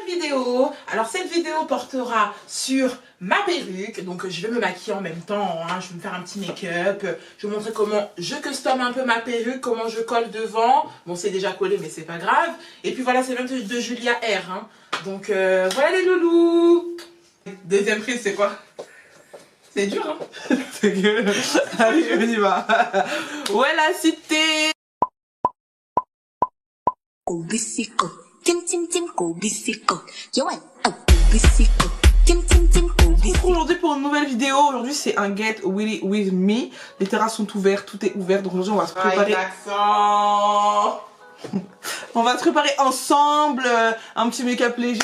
vidéo. Alors cette vidéo portera sur ma perruque, donc je vais me maquiller en même temps, hein. Je vais me faire un petit make-up, je vais vous montrer comment je custom un peu ma perruque, comment je colle devant. Bon, c'est déjà collé mais c'est pas grave. Et puis voilà, c'est même de Julia R, hein. Donc voilà les loulous. Deuxième prise, c'est quoi? C'est dur, hein. C'est que... Allez, on y va. Ouais, la cité. 고비시고 찜찜찜 고비시고 요한 고비시고 찜찜찜 고비시고. Aujourd'hui pour une nouvelle vidéo, aujourd'hui c'est un Get Willy With Me. Les terrasses sont ouvertes, tout est ouvert, donc aujourd'hui on va se préparer. On va se préparer ensemble, un petit make-up léger,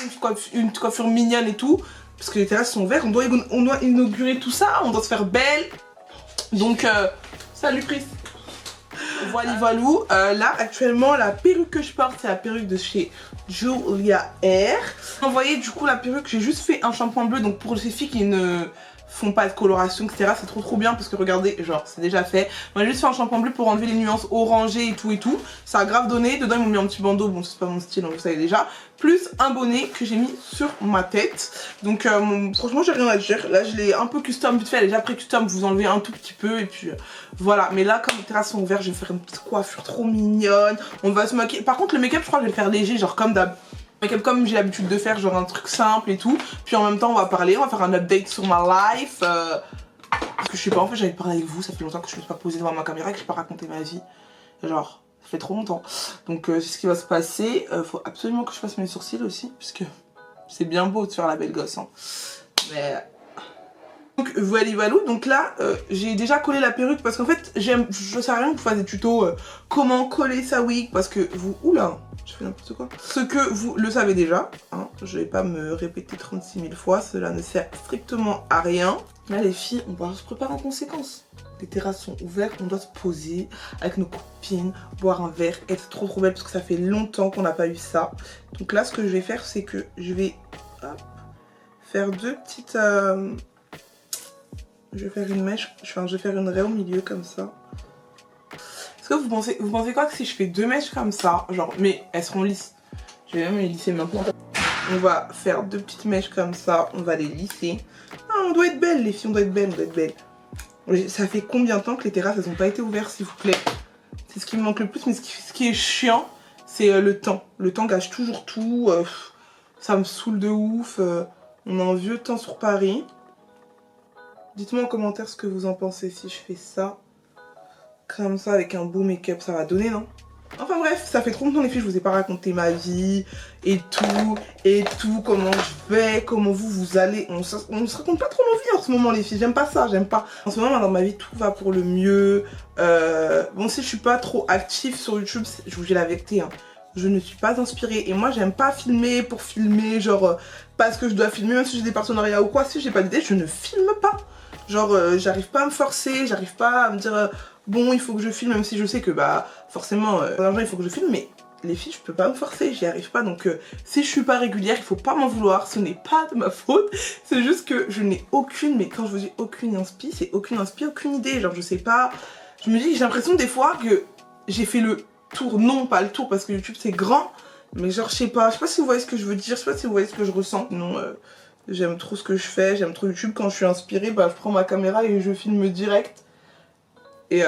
une coiffure mignonne et tout. Parce que les terrasses sont ouvertes, on doit inaugurer tout ça, on doit se faire belle. Donc, salut Chris. Voilà, voilou. Là, actuellement, la perruque que je porte, c'est la perruque de chez Julia R. Vous voyez, du coup, la perruque, j'ai juste fait un shampoing bleu. Donc, pour ces filles qui ne font pas de coloration, etc., c'est trop bien parce que regardez, genre, c'est déjà fait. Moi, j'ai juste fait un shampoing bleu pour enlever les nuances orangées et tout. Ça a grave donné. Dedans, ils m'ont mis un petit bandeau. Bon, c'est pas mon style, hein, vous savez déjà. Plus un bonnet que j'ai mis sur ma tête. Donc, franchement, j'ai rien à dire. Là, je l'ai un peu custom vite fait. Elle est déjà pré-custom. Vous enlevez un tout petit peu et puis voilà. Mais là, comme les terrasses sont ouvertes, je vais faire une petite coiffure trop mignonne. On va se maquiller. Par contre, le make-up, je crois que je vais le faire léger, genre comme d'hab. Make-up comme j'ai l'habitude de faire, genre un truc simple et tout. Puis en même temps, on va parler, on va faire un update sur ma life. Parce que je sais pas, en fait, j'avais parlé avec vous. Ça fait longtemps que je me suis pas posée devant ma caméra et que je n'ai pas raconté ma vie. Genre, ça fait trop longtemps. Donc, c'est ce qui va se passer. Faut absolument que je fasse mes sourcils aussi. Puisque c'est bien beau de faire la belle gosse. Hein. Mais... Donc voilà. Donc là j'ai déjà collé la perruque parce qu'en fait je sais rien que vous fassiez des tutos comment coller sa wig parce que vous... Oula, je fais n'importe quoi. Ce que vous le savez déjà, hein, je vais pas me répéter 36 000 fois, cela ne sert strictement à rien. Là les filles, on va se préparer en conséquence. Les terrasses sont ouvertes, on doit se poser avec nos copines, boire un verre, être trop belle parce que ça fait longtemps qu'on n'a pas eu ça. Donc là ce que je vais faire c'est que je vais faire deux petites... Je vais faire une mèche, je vais faire une raie au milieu comme ça. Est-ce que vous pensez quoi que si je fais deux mèches comme ça, genre, mais elles seront lisses. Je vais même les lisser maintenant. On va faire deux petites mèches comme ça, on va les lisser. Ah, on doit être belle les filles, on doit être belle. Ça fait combien de temps que les terrasses elles n'ont pas été ouvertes s'il vous plaît? C'est ce qui me manque le plus, mais ce qui est chiant, c'est le temps. Le temps gâche toujours tout, ça me saoule de ouf. On a un vieux temps sur Paris. Dites-moi en commentaire ce que vous en pensez si je fais ça. Comme ça avec un beau make-up, ça va donner, non? Enfin bref, ça fait trop longtemps les filles, je vous ai pas raconté ma vie et tout, comment je vais, comment vous allez. On se raconte pas trop nos vies en ce moment les filles, j'aime pas ça, j'aime pas. En ce moment dans ma vie tout va pour le mieux. Bon si je suis pas trop active sur YouTube, je vous dis la vérité, hein. Je ne suis pas inspirée et moi j'aime pas filmer pour filmer, genre parce que je dois filmer, même si j'ai des partenariats ou quoi, si j'ai pas d'idée, je ne filme pas. Genre j'arrive pas à me forcer, j'arrive pas à me dire bon il faut que je filme, même si je sais que bah forcément pour l'argent il faut que je filme, mais les filles je peux pas me forcer, j'y arrive pas. Donc si je suis pas régulière, il faut pas m'en vouloir, ce n'est pas de ma faute, c'est juste que je n'ai aucune, mais quand je vous dis aucune inspi, c'est aucune idée, genre je sais pas, je me dis, j'ai l'impression des fois que j'ai fait le tour, non pas le tour parce que YouTube c'est grand, mais genre je sais pas si vous voyez ce que je veux dire, je sais pas si vous voyez ce que je ressens. Non, j'aime trop ce que je fais, j'aime trop YouTube. Quand je suis inspirée, bah je prends ma caméra et je filme direct. Et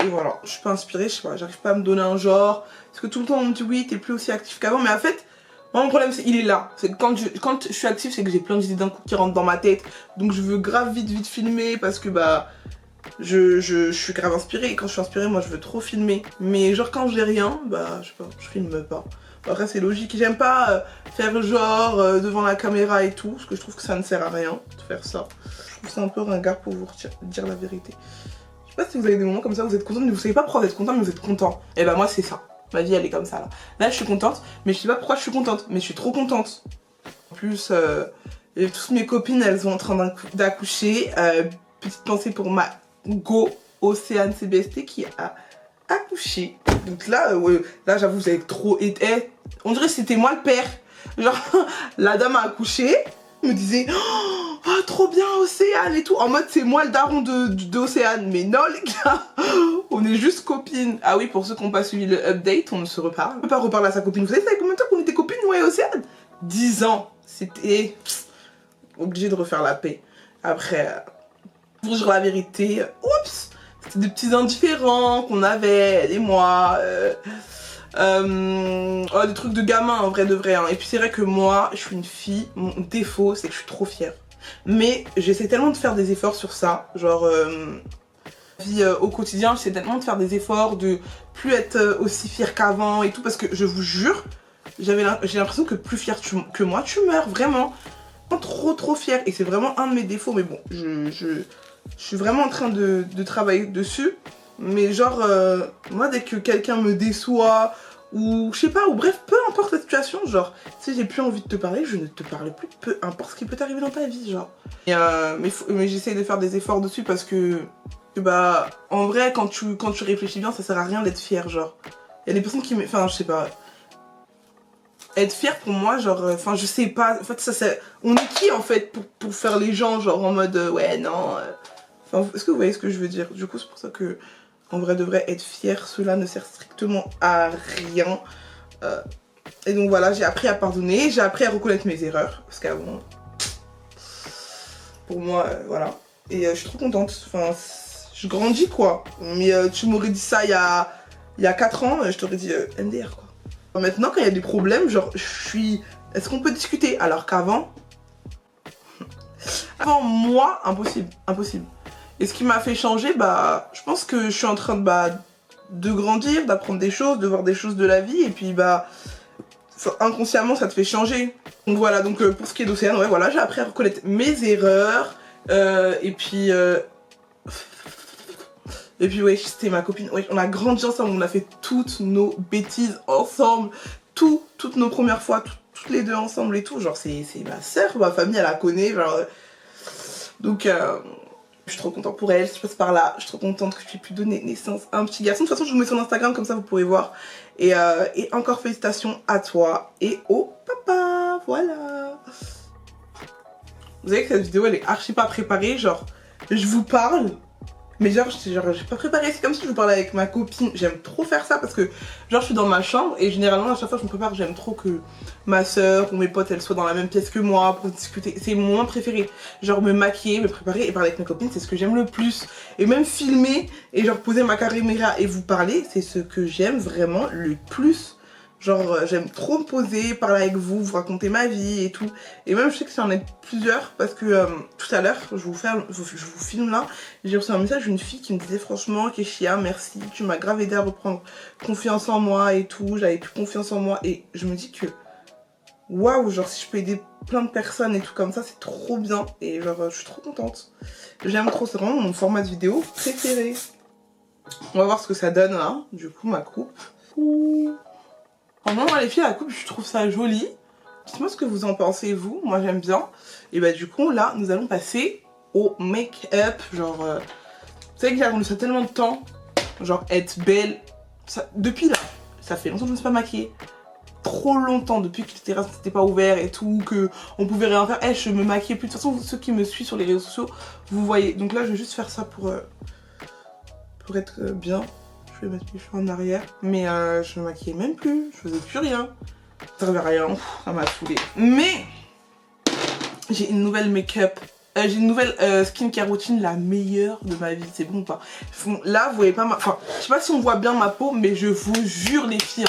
voilà, je suis pas inspirée, je sais pas, j'arrive pas à me donner un genre. Parce que tout le temps on me dit oui, t'es plus aussi actif qu'avant, mais en fait, moi mon problème c'est il est là. C'est que quand je suis active, c'est que j'ai plein d'idées d'un coup qui rentrent dans ma tête. Donc je veux grave vite filmer parce que bah je suis grave inspirée. Et quand je suis inspirée, moi je veux trop filmer. Mais genre quand j'ai rien, bah je sais pas, je filme pas. Après c'est logique, j'aime pas faire genre devant la caméra et tout, parce que je trouve que ça ne sert à rien de faire ça. Je trouve ça un peu ringard pour vous dire la vérité. Je sais pas si vous avez des moments comme ça, vous êtes contente, mais vous savez pas pourquoi vous êtes content, mais vous êtes content. Et bah moi c'est ça, ma vie elle est comme ça là. Là je suis contente, mais je sais pas pourquoi je suis contente, mais je suis trop contente. En plus, toutes mes copines elles sont en train d'accoucher. Petite pensée pour ma go Océane CBST qui a accouché. Donc là, là j'avoue vous avez trop été... On dirait que c'était moi le père. Genre, la dame a accouché, me disait oh, trop bien Océane et tout. En mode, c'est moi le daron d'Océane. Mais non, les gars, on est juste copines. Ah oui, pour ceux qui n'ont pas suivi le update, on ne se reparle. On peut pas reparler à sa copine. Vous savez, ça fait combien de temps qu'on était copines, moi et Océane? 10 ans, c'était obligé de refaire la paix. Après, pour dire la vérité, oups, c'était des petits indifférents qu'on avait, des mois, des trucs de gamin en vrai de vrai. Hein. Et puis c'est vrai que moi, je suis une fille, mon défaut c'est que je suis trop fière. Mais j'essaie tellement de faire des efforts sur ça, genre vie au quotidien, j'essaie tellement de faire des efforts, de plus être aussi fière qu'avant et tout, parce que je vous jure, j'ai l'impression que plus fière que moi, tu meurs, vraiment. Trop fière, et c'est vraiment un de mes défauts, mais bon, je suis vraiment en train de travailler dessus. Mais genre, moi dès que quelqu'un me déçoit, ou je sais pas, ou bref, peu importe la situation, genre, si j'ai plus envie de te parler, je ne te parle plus, peu importe ce qui peut t'arriver dans ta vie, genre. Et, mais j'essaye de faire des efforts dessus parce que bah, en vrai, quand tu réfléchis bien, ça sert à rien d'être fier, genre. Il y a des personnes qui... Enfin, je sais pas... Être fier pour moi, genre, enfin je sais pas, en fait ça c'est... On est qui en fait pour faire les gens, genre en mode ouais non... Enfin, est-ce que vous voyez ce que je veux dire? Du coup c'est pour ça que, en vrai de vrai, être fier, cela ne sert strictement à rien. Et donc voilà, j'ai appris à pardonner, j'ai appris à reconnaître mes erreurs, parce qu'avant... Pour moi, voilà. Et je suis trop contente, enfin, je grandis quoi. Mais tu m'aurais dit ça il y a 4 ans, je t'aurais dit MDR quoi. Maintenant, quand il y a des problèmes, genre, je suis... Est-ce qu'on peut discuter? Alors qu'avant... Avant, moi, impossible. Impossible. Et ce qui m'a fait changer, bah... Je pense que je suis en train de grandir, d'apprendre des choses, de voir des choses de la vie. Et puis, bah... inconsciemment, ça te fait changer. Donc voilà, donc pour ce qui est d'Océane, ouais, voilà, j'ai appris à reconnaître mes erreurs. Et puis... Et puis ouais, c'était ma copine, ouais, on a grandi ensemble, on a fait toutes nos bêtises ensemble, toutes nos premières fois, toutes les deux ensemble et tout, genre c'est ma soeur, ma famille elle la connaît, genre... Donc je suis trop contente pour elle, si je passe par là, je suis trop contente que tu aies pu donner naissance à un petit garçon. De toute façon je vous mets son Instagram comme ça vous pourrez voir. Et encore félicitations à toi et au papa, voilà. Vous savez que cette vidéo elle est archi pas préparée, genre je vous parle. Mais genre j'ai pas préparé, c'est comme si je parlais avec ma copine. J'aime trop faire ça parce que genre je suis dans ma chambre et généralement à chaque fois que je me prépare, j'aime trop que ma soeur ou mes potes elles soient dans la même pièce que moi pour discuter. C'est mon moment préféré. Genre me maquiller, me préparer et parler avec mes copines, c'est ce que j'aime le plus. Et même filmer et genre poser ma caméra et vous parler, c'est ce que j'aime vraiment le plus. Genre j'aime trop me poser, parler avec vous, vous raconter ma vie et tout. Et même je sais que j'en ai plusieurs parce que tout à l'heure, je vous filme là, j'ai reçu un message d'une fille qui me disait franchement Kéchia merci, tu m'as grave aidé à reprendre confiance en moi et tout, j'avais plus confiance en moi et je me dis que waouh, genre si je peux aider plein de personnes et tout comme ça, c'est trop bien et genre je suis trop contente. J'aime trop, c'est vraiment mon format de vidéo préféré. On va voir ce que ça donne là, du coup ma coupe. Ouh. Vraiment, moi les filles, la coupe, je trouve ça joli. Dites-moi ce que vous en pensez, vous. Moi, j'aime bien. Et bah, du coup, là, nous allons passer au make-up. Genre, vous savez que j'ai attendu ça tellement de temps. Genre, être belle. Ça, depuis là, ça fait longtemps que je ne me suis pas maquillée. Trop longtemps, depuis que les terrasses n'étaient pas ouvertes et tout, que on pouvait rien faire. Je me maquillais plus. De toute façon, ceux qui me suivent sur les réseaux sociaux, vous voyez. Donc là, je vais juste faire ça pour être bien. Je vais mettre mes cheveux en arrière, mais je me maquillais même plus, je faisais plus rien. Ça servait à rien, ça m'a saoulée. Mais j'ai une nouvelle make-up, j'ai une nouvelle skincare routine, la meilleure de ma vie, c'est bon ou pas? Là, vous voyez pas ma... Enfin, je sais pas si on voit bien ma peau, mais je vous jure les filles,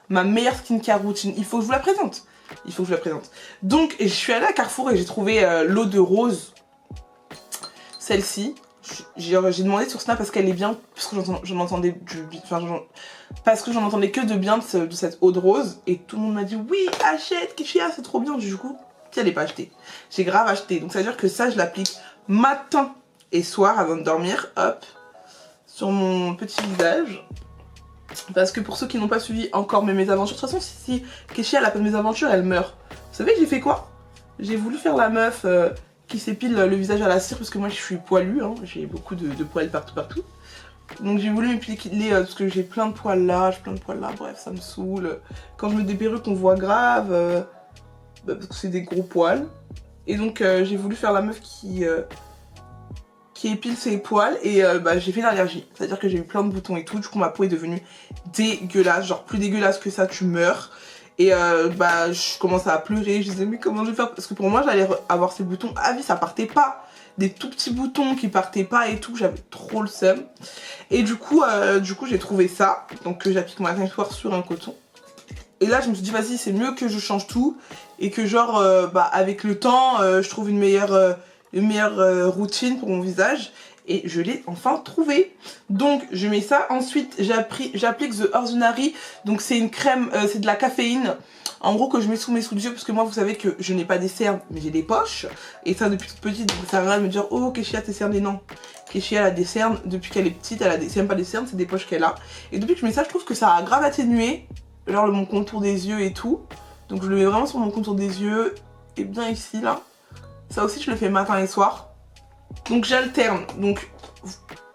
ma meilleure skincare routine, il faut que je vous la présente. Il faut que je vous la présente. Donc, je suis allée à Carrefour et j'ai trouvé l'eau de rose, celle-ci. J'ai demandé sur Snap parce qu'elle est bien, parce que j'en entendais parce que j'en entendais que de bien de cette eau de rose et tout le monde m'a dit oui achète Kéchia, c'est trop bien. Du coup si elle n'est pas achetée, j'ai grave acheté, donc ça veut dire que ça je l'applique matin et soir avant de dormir, hop, sur mon petit visage. Parce que pour ceux qui n'ont pas suivi encore mes mésaventures, de toute façon si Kéchia elle a pas de mésaventures elle meurt. Vous savez j'ai fait quoi? J'ai voulu faire la meuf qui s'épile le visage à la cire parce que moi je suis poilue, hein, j'ai beaucoup de poils partout. Donc j'ai voulu m'épiler parce que j'ai plein de poils là, bref ça me saoule. Quand je mets des perruques on voit grave, parce que c'est des gros poils. Et donc j'ai voulu faire la meuf qui épile ses poils et j'ai fait une allergie. C'est à dire que j'ai eu plein de boutons et tout, du coup ma peau est devenue dégueulasse, genre plus dégueulasse que ça tu meurs. Et bah je commençais à pleurer, je disais mais comment je vais faire, parce que pour moi j'allais avoir ces boutons à vie, ça partait pas, des tout petits boutons qui partaient pas et tout, j'avais trop le seum. Et du coup j'ai trouvé ça, donc j'applique matin et soir sur un coton. Et là je me suis dit vas-y c'est mieux que je change tout et que genre bah avec le temps je trouve une meilleure routine pour mon visage. Et je l'ai enfin trouvé. Donc je mets ça, ensuite j'applique The Ordinary. Donc c'est une crème, c'est de la caféine en gros que je mets sous mes sous-yeux, parce que moi vous savez que je n'ai pas des cernes mais j'ai des poches. Et ça depuis toute petite, donc ça sert à rien de me dire oh Kéchia tes cernes, et non. Kéchia elle a des cernes depuis qu'elle est petite, elle a des, c'est même pas des cernes, c'est des poches qu'elle a. Et depuis que je mets ça je trouve que ça a grave atténué genre mon contour des yeux et tout. Donc je le mets vraiment sur mon contour des yeux et bien ici là. Ça aussi je le fais matin et soir. Donc j'alterne, donc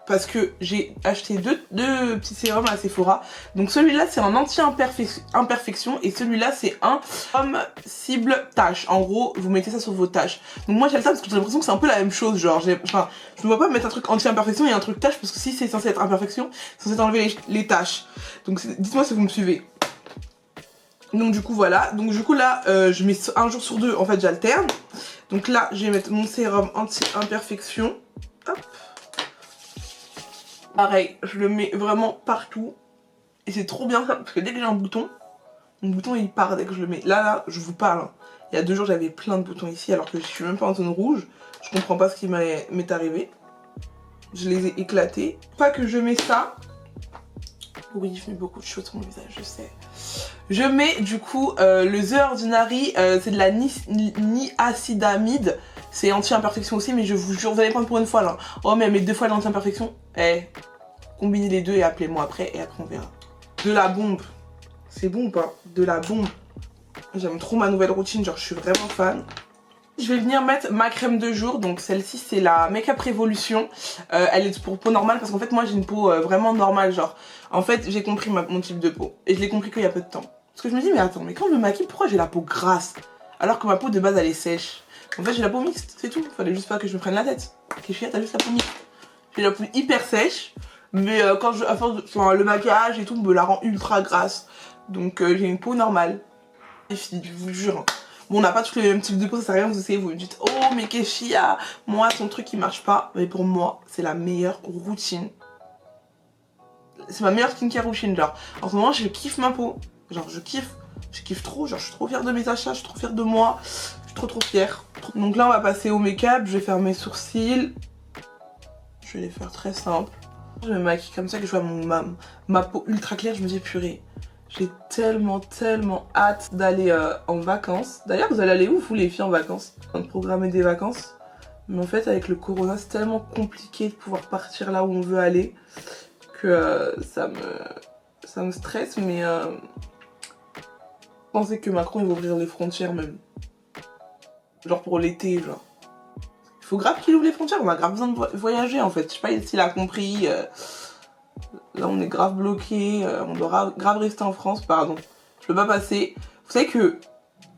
parce que j'ai acheté deux petits sérums à Sephora. Donc celui-là c'est un anti-imperfection et celui-là c'est un sérum cible tache. En gros vous mettez ça sur vos taches. Donc moi j'alterne parce que j'ai l'impression que c'est un peu la même chose, genre enfin je ne vois pas mettre un truc anti-imperfection et un truc tache, parce que si c'est censé être imperfection, c'est censé enlever les taches. Donc dites-moi si vous me suivez. Donc du coup voilà, donc du coup là je mets un jour sur deux, en fait j'alterne. Donc là je vais mettre mon sérum anti-imperfection. Hop. Pareil, je le mets vraiment partout. Et c'est trop bien ça, parce que dès que j'ai un bouton, mon bouton il part dès que je le mets. Là je vous parle, hein. Il y a 2 jours j'avais plein de boutons ici alors que je suis même pas en zone rouge. Je comprends pas ce qui m'est arrivé. Je les ai éclatés. Pas que je mets ça. Oui, je mets beaucoup de choses sur mon visage, je sais. Je mets du coup le The Ordinary, c'est de la niacinamide. C'est anti-imperfection aussi, mais je vous jure, vous allez prendre pour une fois là. Oh mais 2 fois l'anti-imperfection. Combinez les deux et appelez-moi après, et après on verra. De la bombe. C'est bon ou pas? De la bombe. J'aime trop ma nouvelle routine, genre je suis vraiment fan. Je vais venir mettre ma crème de jour, donc celle-ci c'est la Make Up Revolution. Elle est pour peau normale, parce qu'en fait moi j'ai une peau vraiment normale, genre. En fait j'ai compris mon type de peau, et je l'ai compris qu'il y a peu de temps. Parce que je me dis mais attends, mais quand je me maquille, pourquoi j'ai la peau grasse alors que ma peau de base elle est sèche? En fait j'ai la peau mixte, c'est tout, fallait juste pas que je me prenne la tête. Kéchia t'as juste la peau mixte. J'ai la peau hyper sèche, mais quand à force de, enfin, le maquillage et tout me la rend ultra grasse. Donc j'ai une peau normale. Et fini, je vous jure. Bon, on n'a pas tous les mêmes types de peau, ça sert à rien, vous essayez, vous me dites oh mais Kéchia, moi ton truc il marche pas. Mais pour moi c'est la meilleure routine. C'est ma meilleure skincare routine, genre. En ce moment je kiffe ma peau, genre je kiffe trop, genre je suis trop fière de mes achats, je suis trop fière de moi, je suis trop fière. Donc là on va passer au make-up, je vais faire mes sourcils. Je vais les faire très simple. Je me maquille comme ça que je vois ma peau ultra claire, je me dis purée. J'ai tellement hâte d'aller en vacances. D'ailleurs vous allez aller où vous les filles en vacances? On programmer des vacances. Mais en fait avec le corona c'est tellement compliqué de pouvoir partir là où on veut aller que ça me stresse, mais je pensais que Macron il va ouvrir les frontières même. Genre pour l'été, genre. Il faut grave qu'il ouvre les frontières, on a grave besoin de voyager en fait. Je sais pas s'il a compris. Là on est grave bloqué, on doit grave rester en France, pardon. Je peux pas passer. Vous savez que,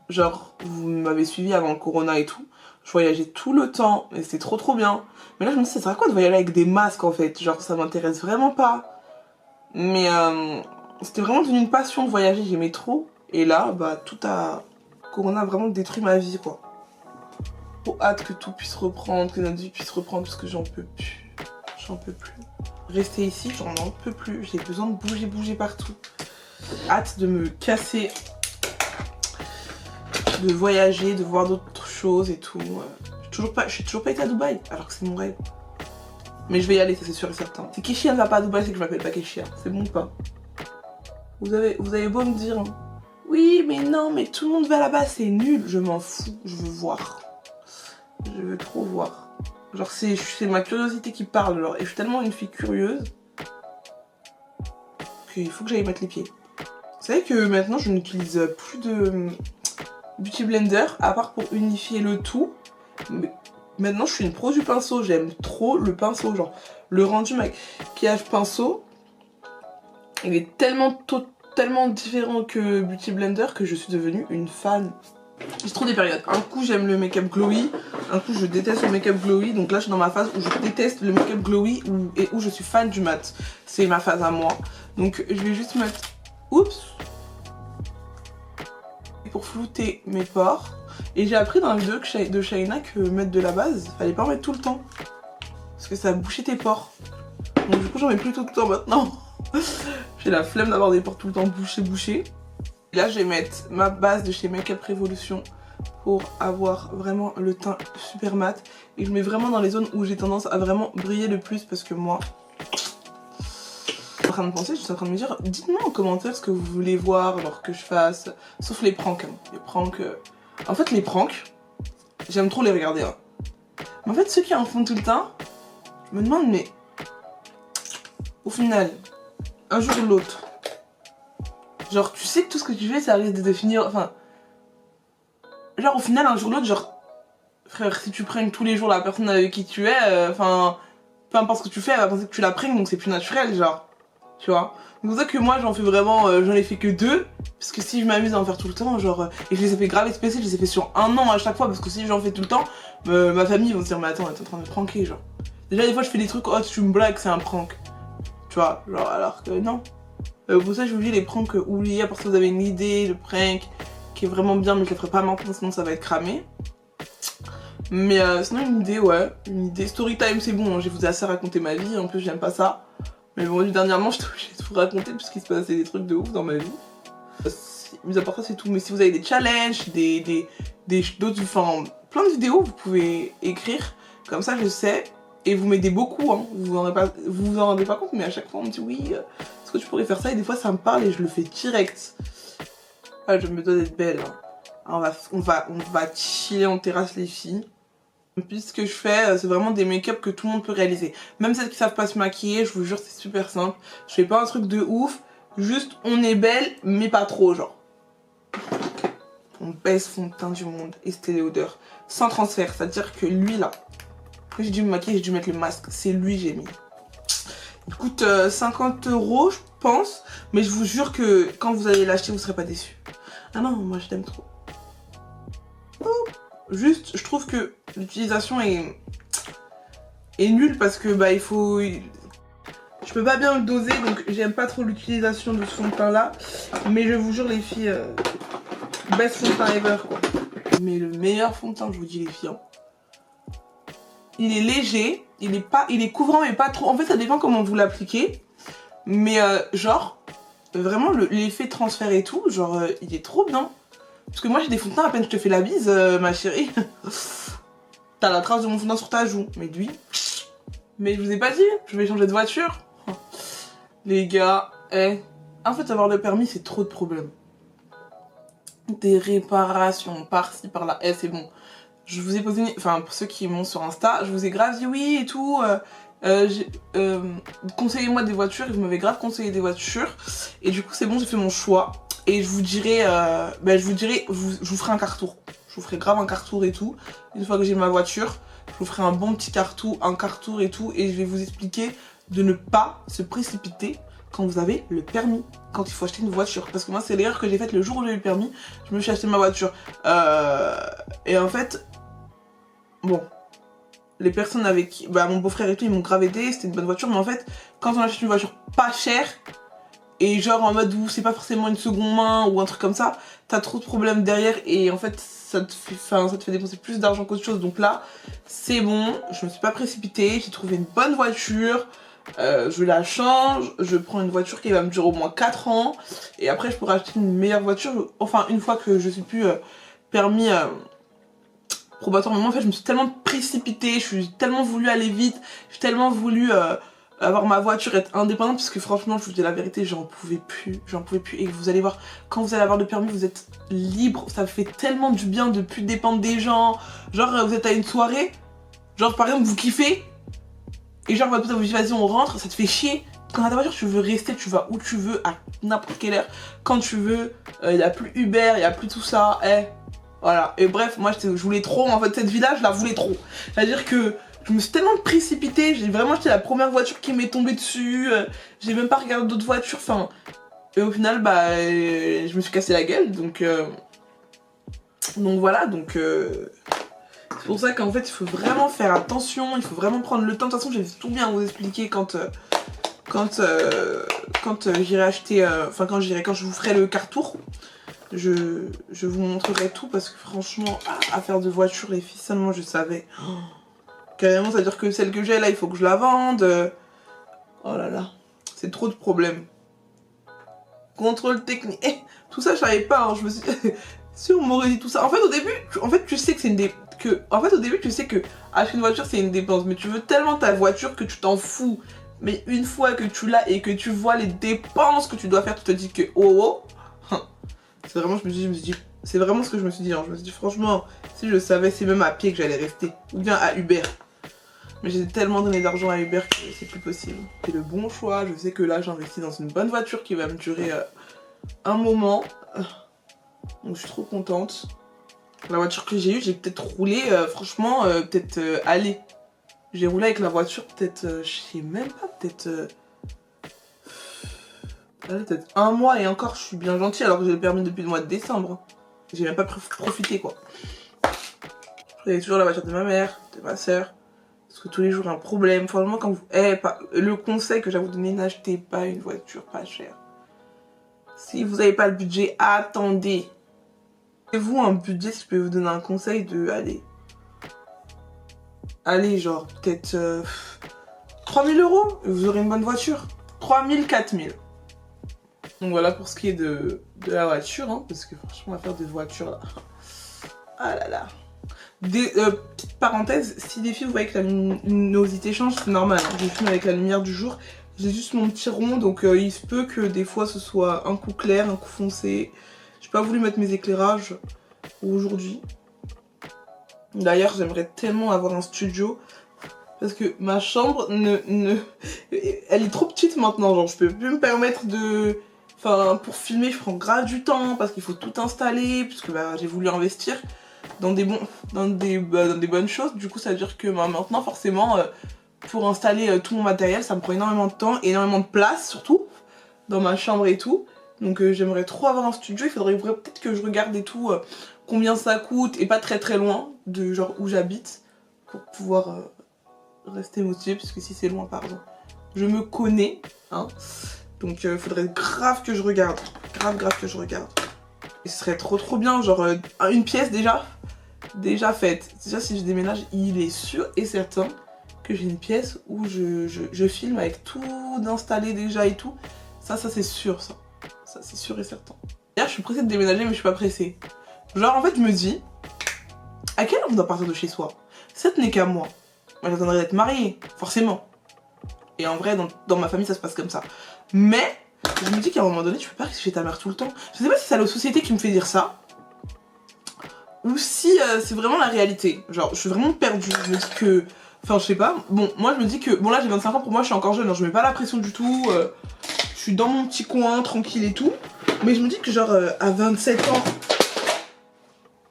genre, vous m'avez suivi avant le corona et tout. Je voyageais tout le temps et c'était trop bien. Mais là je me dis ça sert à quoi de voyager avec des masques en fait? Genre ça m'intéresse vraiment pas. Mais c'était vraiment devenu une passion de voyager, j'aimais trop. Et là bah corona a vraiment détruit ma vie quoi. Trop hâte que tout puisse reprendre, que notre vie puisse reprendre parce que j'en peux plus. J'en peux plus. Rester ici, j'en peux plus. J'ai besoin de bouger partout. Hâte de me casser, de voyager, de voir d'autres choses et tout. Je suis toujours pas été à Dubaï, alors que c'est mon rêve. Mais je vais y aller, ça c'est sûr et certain. Si Kéchia ne va pas à Dubaï, c'est que je m'appelle pas Kéchia. C'est bon ou pas? Vous avez beau me dire, hein. Oui, mais non, mais tout le monde va là-bas, c'est nul. Je m'en fous, je veux voir. Je veux trop voir. Genre c'est ma curiosité qui parle, genre. Et je suis tellement une fille curieuse qu'il faut que j'aille mettre les pieds. Vous savez que maintenant je n'utilise plus de Beauty Blender, à part pour unifier le tout. Mais maintenant je suis une pro du pinceau, j'aime trop le pinceau, genre le rendu maquillage pinceau, il est tellement différent que Beauty Blender que je suis devenue une fan. J'ai trop des périodes, un coup j'aime le make-up glowy, un coup je déteste le make-up glowy, donc là je suis dans ma phase où je déteste le make-up glowy et où je suis fan du mat. C'est ma phase à moi, donc je vais juste mettre, oups, pour flouter mes pores. Et j'ai appris dans la vidéo de Shaina que mettre de la base, fallait pas en mettre tout le temps. Parce que ça bouchait tes pores. Donc du coup j'en mets plus tout le temps maintenant. J'ai la flemme d'avoir des pores tout le temps bouchés. Et là je vais mettre ma base de chez Makeup Revolution pour avoir vraiment le teint super mat. Et je mets vraiment dans les zones où j'ai tendance à vraiment briller le plus parce que moi... Je suis en train de penser, je suis en train de me dire, dites-moi en commentaire ce que vous voulez voir alors que je fasse. Sauf les pranks. Hein. Les pranks... En fait les pranks, j'aime trop les regarder. Hein. Mais en fait ceux qui en font tout le temps, je me demande mais... Au final, un jour ou l'autre, genre tu sais que tout ce que tu fais ça risque de finir... Enfin... Genre au final un jour ou l'autre, genre... Frère, si tu pranks tous les jours la personne avec qui tu es, enfin... peu importe ce que tu fais, elle va penser que tu la pranks donc c'est plus naturel genre. Tu vois. C'est pour ça que moi j'en fais vraiment, j'en ai fait que 2. Parce que si je m'amuse à en faire tout le temps, genre... et je les ai fait grave espacés, je les ai fait sur 1 an à chaque fois. Parce que si j'en fais tout le temps, ma famille va se dire mais attends, t'es en train de me pranker genre. Déjà des fois je fais des trucs, oh tu me blagues, c'est un prank. Tu vois, genre alors que non. Pour ça je vous dis les pranks, oubliez à part si vous avez une idée, le prank qui est vraiment bien mais je le ferai pas maintenant sinon ça va être cramé. Mais sinon une idée, ouais, une idée. Story time c'est bon, hein, je vous ai assez raconté ma vie, en plus j'aime pas ça. Mais bon, dernièrement j'étais obligée de vous raconter puisqu'il se passait des trucs de ouf dans ma vie. Mis à part ça c'est tout, mais si vous avez des challenges, d'autres, enfin plein de vidéos, vous pouvez écrire, comme ça je sais. Et vous m'aidez beaucoup, hein. Vous vous en rendez pas compte, mais à chaque fois on me dit oui, est-ce que tu pourrais faire ça? Et des fois ça me parle et je le fais direct. Ah, je me dois d'être belle. Hein. On va chiller en terrasse les filles. Puis ce que je fais, c'est vraiment des make-up que tout le monde peut réaliser. Même celles qui savent pas se maquiller, je vous jure c'est super simple. Je fais pas un truc de ouf, juste on est belle, mais pas trop genre. On baisse fond de teint du monde, Estée Lauder, sans transfert, c'est-à-dire que lui là, quand j'ai dû me maquiller, j'ai dû mettre le masque, c'est lui j'ai mis. Il coûte 50 € je pense, mais je vous jure que quand vous allez l'acheter, vous serez pas déçus. Ah non, moi je l'aime trop. Juste, je trouve que l'utilisation est nulle parce que bah il faut... Je peux pas bien le doser donc j'aime pas trop l'utilisation de ce fond de teint là. Mais je vous jure les filles, best fond de teint ever quoi. Mais le meilleur fond de teint, je vous dis les filles. Hein. Il est léger, il est couvrant mais pas trop. En fait ça dépend comment vous l'appliquez. Mais genre, vraiment l'effet transfert et tout, genre il est trop bien. Parce que moi j'ai des fonds de teint, à peine je te fais la bise, ma chérie. T'as la trace de mon fond de teint sur ta joue. Mais lui... Mais je vous ai pas dit, je vais changer de voiture. Les gars, en fait avoir le permis c'est trop de problèmes. Des réparations par-ci par-là, c'est bon. Je vous ai posé, enfin pour ceux qui m'ont sur Insta, je vous ai grave dit oui et tout. Conseillez-moi des voitures et vous m'avez grave conseillé des voitures. Et du coup c'est bon, j'ai fait mon choix. Et je vous dirai, je vous ferai un car tour. Je vous ferai grave un car tour et tout. Une fois que j'ai ma voiture, je vous ferai un bon petit car tour, et tout. Et je vais vous expliquer de ne pas se précipiter quand vous avez le permis. Quand il faut acheter une voiture. Parce que moi c'est l'erreur que j'ai faite le jour où j'ai eu le permis. Je me suis acheté ma voiture. Et en fait, bon, les personnes avec qui, mon beau-frère et tout, ils m'ont grave aidé. C'était une bonne voiture. Mais en fait, quand on achète une voiture pas chère, et genre en mode où c'est pas forcément une seconde main ou un truc comme ça, t'as trop de problèmes derrière et en fait ça te fait dépenser plus d'argent qu'autre chose. Donc là, c'est bon, je me suis pas précipitée, j'ai trouvé une bonne voiture, je la change, je prends une voiture qui va me durer au moins 4 ans et après je pourrai acheter une meilleure voiture, enfin une fois que je suis plus permis probatoirement. En fait je me suis tellement précipitée, je suis tellement voulu aller vite, j'ai tellement voulu... avoir ma voiture, être indépendante, parce que franchement je vous dis la vérité, j'en pouvais plus, et vous allez voir, quand vous allez avoir le permis vous êtes libre, ça fait tellement du bien de plus dépendre des gens, genre vous êtes à une soirée, genre par exemple vous kiffez, et genre votre pote vous dit vas-y on rentre, ça te fait chier, quand t'as ta voiture tu veux rester, tu vas où tu veux, à n'importe quelle heure, quand tu veux, y a plus Uber, y a plus tout ça, voilà, et bref, moi je voulais trop, en fait cette vie-là je la voulais trop, c'est-à-dire que je me suis tellement précipitée, j'ai vraiment acheté la première voiture qui m'est tombée dessus, j'ai même pas regardé d'autres voitures, enfin... Et au final, je me suis cassé la gueule, donc voilà, c'est pour ça qu'en fait, il faut vraiment faire attention, il faut vraiment prendre le temps. De toute façon, j'ai tout bien vous expliquer quand j'irai acheter, quand je vous ferai le car tour. je vous montrerai tout parce que franchement, affaire de voiture, les filles, seulement je savais. Oh, carrément, ça veut dire que celle que j'ai là, il faut que je la vende. Oh là là, c'est trop de problèmes. Contrôle technique. Eh, tout ça, je savais pas. Hein. Je me suis si on m'aurait dit tout ça. En fait, au début, tu sais que c'est une au début, tu sais que acheter une voiture, c'est une dépense. Mais tu veux tellement ta voiture que tu t'en fous. Mais une fois que tu l'as et que tu vois les dépenses que tu dois faire, tu te dis que oh. C'est vraiment, je me suis dit, c'est vraiment ce que je me suis dit. Hein. Je me suis dit, franchement, si je savais, c'est même à pied que j'allais rester. Ou bien à Uber. Mais j'ai tellement donné d'argent à Uber que c'est plus possible. C'est le bon choix. Je sais que là, j'investis dans une bonne voiture qui va me durer un moment. Donc je suis trop contente. La voiture que j'ai eue, j'ai peut-être roulé, franchement, allez. J'ai roulé avec la voiture peut-être, je sais même pas, peut-être un mois et encore, je suis bien gentille alors que j'ai le permis depuis le mois de décembre. J'ai même pas profité quoi. J'avais toujours la voiture de ma mère, de ma soeur. Parce que tous les jours un problème. Franchement, quand vous... le conseil que j'ai à vous donner, n'achetez pas une voiture pas chère. Si vous n'avez pas le budget, attendez. Avez-vous un budget, si je peux vous donner un conseil de... Allez, genre, peut-être 3000 €, et vous aurez une bonne voiture. 3000, 4000. Donc voilà pour ce qui est de la voiture, hein, parce que franchement, l'affaire de voiture, là... Ah là là. Petite parenthèse, si les filles vous voyez que la luminosité change, c'est normal. Hein, je filme avec la lumière du jour. J'ai juste mon petit rond, donc il se peut que des fois ce soit un coup clair, un coup foncé. J'ai pas voulu mettre mes éclairages aujourd'hui. D'ailleurs, j'aimerais tellement avoir un studio. Parce que ma chambre, elle est trop petite maintenant. Genre, je peux plus me permettre de... Enfin, pour filmer, je prends grave du temps. Parce qu'il faut tout installer. Parce que j'ai voulu investir dans des bonnes choses. Du coup, ça veut dire que maintenant, forcément, pour installer tout mon matériel, ça me prend énormément de temps. Énormément de place, surtout. Dans ma chambre et tout. Donc, j'aimerais trop avoir un studio. Il faudrait peut-être que je regarde et tout... combien ça coûte et pas très très loin de genre où j'habite pour pouvoir rester motivée puisque si c'est loin pardon je me connais hein donc faudrait grave que je regarde grave que je regarde et ce serait trop bien genre une pièce déjà faite. Déjà si je déménage il est sûr et certain que j'ai une pièce où je filme avec tout installé déjà et tout ça c'est sûr ça c'est sûr et certain. D'ailleurs je suis pressée de déménager mais je suis pas pressée. Genre en fait je me dis, à quelle heure on doit partir de chez soi? Ça tenait qu'à moi. Moi j'attendrais d'être mariée, forcément. Et en vrai dans ma famille ça se passe comme ça. Mais je me dis qu'à un moment donné tu peux pas rester chez ta mère tout le temps. Je sais pas si c'est la société qui me fait dire ça. Ou si c'est vraiment la réalité. Genre je suis vraiment perdue. Je me dis que... Enfin je sais pas. Bon moi je me dis que... Bon là j'ai 25 ans pour moi je suis encore jeune. Alors, je mets pas la pression du tout. Je suis dans mon petit coin tranquille et tout. Mais je me dis que genre à 27 ans...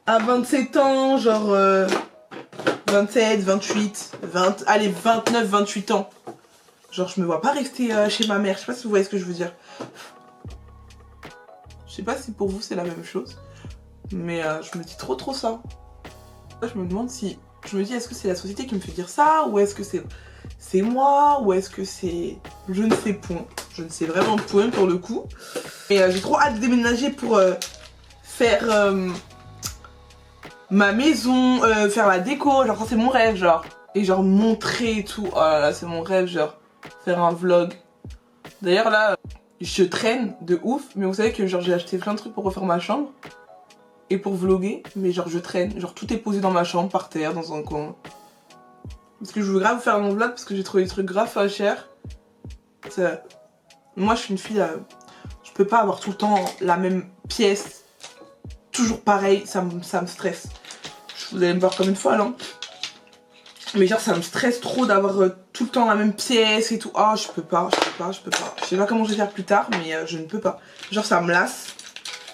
À 27 ans, genre 27, 28, 20, allez 29, 28 ans. Genre je me vois pas rester chez ma mère, je sais pas si vous voyez ce que je veux dire. Je sais pas si pour vous c'est la même chose. Mais je me dis trop ça. Là, je me demande si... Je me dis est-ce que c'est la société qui me fait dire ça? Ou est-ce que c'est moi? Ou est-ce que c'est... Je ne sais point. Je ne sais vraiment point pour le coup. Et j'ai trop hâte de déménager pour faire... ma maison, faire la déco, genre ça c'est mon rêve genre. Et genre montrer et tout, oh là là c'est mon rêve genre. Faire un vlog. D'ailleurs là, je traîne de ouf, mais vous savez que genre j'ai acheté plein de trucs pour refaire ma chambre. Et pour vlogger, mais genre je traîne, genre tout est posé dans ma chambre, par terre, dans un coin. Parce que je veux grave faire mon vlog, parce que j'ai trouvé des trucs grave pas chers. Moi je suis une fille, je peux pas avoir tout le temps la même pièce. Toujours pareil, ça me stresse. Vous allez me voir comme une folle, hein. Mais genre, ça me stresse trop d'avoir tout le temps la même pièce et tout. Oh, je peux pas. Je sais pas comment je vais faire plus tard, mais je ne peux pas. Genre, ça me lasse.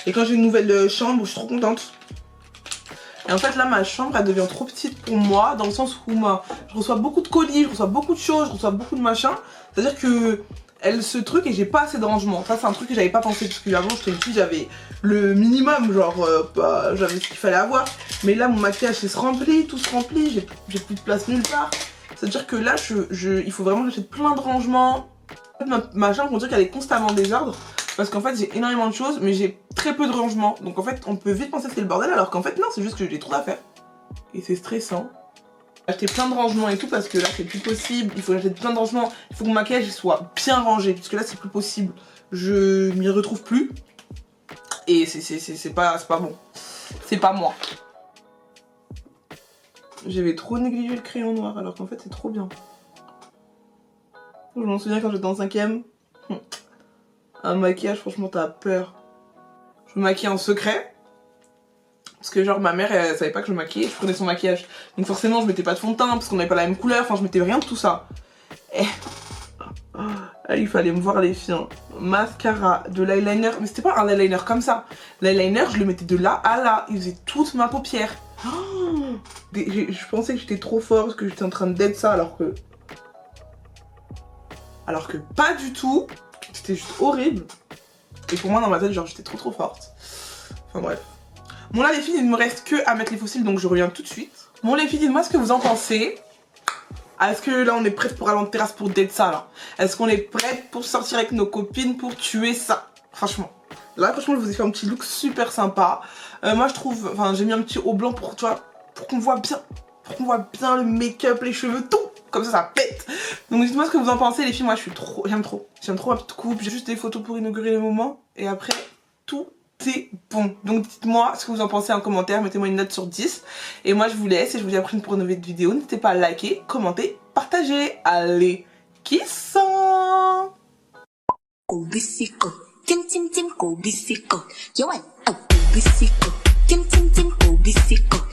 Et quand j'ai une nouvelle chambre, je suis trop contente. Et en fait, là, ma chambre, elle devient trop petite pour moi, dans le sens où je reçois beaucoup de colis, je reçois beaucoup de choses, je reçois beaucoup de machins. C'est-à-dire que... ce truc et j'ai pas assez de rangement. Ça c'est un truc que j'avais pas pensé parce que avant j'étais une fille, j'avais le minimum, genre j'avais ce qu'il fallait avoir. Mais là mon maquillage se remplit, tout se remplit, j'ai plus de place nulle part. C'est à dire que là il faut vraiment que j'achète plein de rangements. Ma chambre on dirait qu'elle est constamment en désordre. parce qu'en fait j'ai énormément de choses mais j'ai très peu de rangement. Donc en fait on peut vite penser que c'est le bordel alors qu'en fait non, c'est juste que j'ai trop d'affaires. Et c'est stressant. J'ai acheté plein de rangements et tout parce que là c'est plus possible. Il faut que j'achète plein de rangements. Il faut que mon maquillage soit bien rangé parce que là c'est plus possible. Je m'y retrouve plus. Et c'est pas bon. C'est pas moi. J'avais trop négligé le crayon noir alors qu'en fait c'est trop bien. Je m'en souviens quand j'étais en 5ème. Un maquillage, franchement t'as peur. Je me maquillais en secret. Parce que genre ma mère elle savait pas que je me maquillais, je prenais son maquillage. Donc forcément je mettais pas de fond de teint parce qu'on avait pas la même couleur, enfin je mettais rien de tout ça. Et... ah, il fallait me voir les filles. Hein. Mascara, de l'eyeliner, mais c'était pas un eyeliner comme ça. L'eyeliner je le mettais de là à là, il faisait toute ma paupière. Oh, je pensais que j'étais trop forte, que j'étais en train d'être ça alors que pas du tout. C'était juste horrible. Et pour moi dans ma tête genre j'étais trop forte. Enfin bref. Bon là les filles il ne me reste que à mettre les fossiles donc je reviens tout de suite. Bon les filles dites-moi ce que vous en pensez. Est-ce que là on est prête pour aller en terrasse pour date ça là? Est-ce qu'on est prête pour sortir avec nos copines pour tuer ça? Franchement. Là franchement je vous ai fait un petit look super sympa. Moi je trouve, enfin j'ai mis un petit haut blanc pour toi, pour qu'on voit bien. Pour qu'on voit bien le make-up, les cheveux, tout. Comme ça pète. Donc dites-moi ce que vous en pensez les filles, moi j'aime trop ma petite coupe. J'ai juste des photos pour inaugurer le moment. Et après tout est bon. Donc dites-moi ce que vous en pensez en commentaire, mettez-moi une note sur 10. Et moi je vous laisse et je vous dis à la prochaine pour une nouvelle vidéo. N'hésitez pas à liker, commenter, partager. Allez, kiss! 고비시고 찜찜찜 고비시고 요원 고비시고 찜찜찜 고비시고